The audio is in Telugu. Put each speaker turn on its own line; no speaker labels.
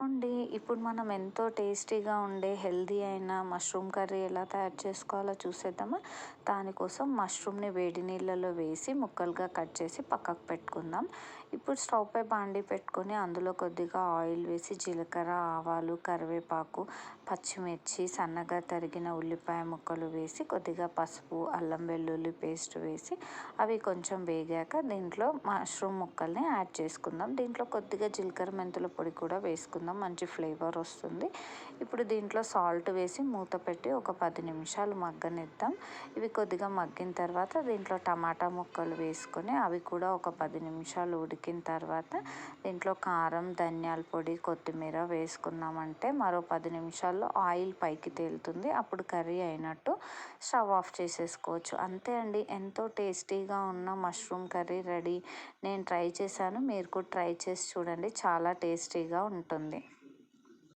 అండి ఇప్పుడు మనం ఎంతో టేస్టీగా ఉండే హెల్దీ అయిన మష్రూమ్ కర్రీ ఎలా తయారు చేసుకోవాలో చూసేద్దామా. దానికోసం మష్రూమ్ని వేడి నీళ్ళలో వేసి ముక్కలుగా కట్ చేసి పక్కకు పెట్టుకుందాం. ఇప్పుడు స్టవ్ పై బాండి పెట్టుకొని అందులో కొద్దిగా ఆయిల్ వేసి జీలకర్ర, ఆవాలు, కరివేపాకు, పచ్చిమిర్చి, సన్నగా తరిగిన ఉల్లిపాయ ముక్కలు వేసి కొద్దిగా పసుపు, అల్లం వెల్లుల్లి పేస్ట్ వేసి అవి కొంచెం వేగాక దీంట్లో మష్రూమ్ ముక్కల్ని యాడ్ చేసుకుందాం. దీంట్లో కొద్దిగా జీలకర్ర మెంతుల పొడి కూడా వేసుకుందాం, మంచి ఫ్లేవర్ వస్తుంది. ఇప్పుడు దీంట్లో సాల్ట్ వేసి మూత పెట్టి ఒక 10 నిమిషాలు మగ్గనిద్దాం. ఇవి కొద్దిగా మగ్గిన తర్వాత దీంట్లో టమాటా ముక్కలు వేసుకొని అవి కూడా ఒక 10 నిమిషాలు ఉడికిన తర్వాత దీంట్లో కారం, ధనియాల పొడి, కొత్తిమీర వేసుకున్నామంటే మరో 10 నిమిషాల్లో ఆయిల్ పైకి తేలుతుంది. అప్పుడు కర్రీ అయినట్టు. స్టవ్ ఆఫ్ చేసేసుకోవచ్చు. అంతే అండి, ఎంతో టేస్టీగా ఉన్న మష్రూమ్ కర్రీ రెడీ. నేను ట్రై చేశాను, మీరు కూడా ట్రై చేసి చూడండి, చాలా టేస్టీగా ఉంటుంది.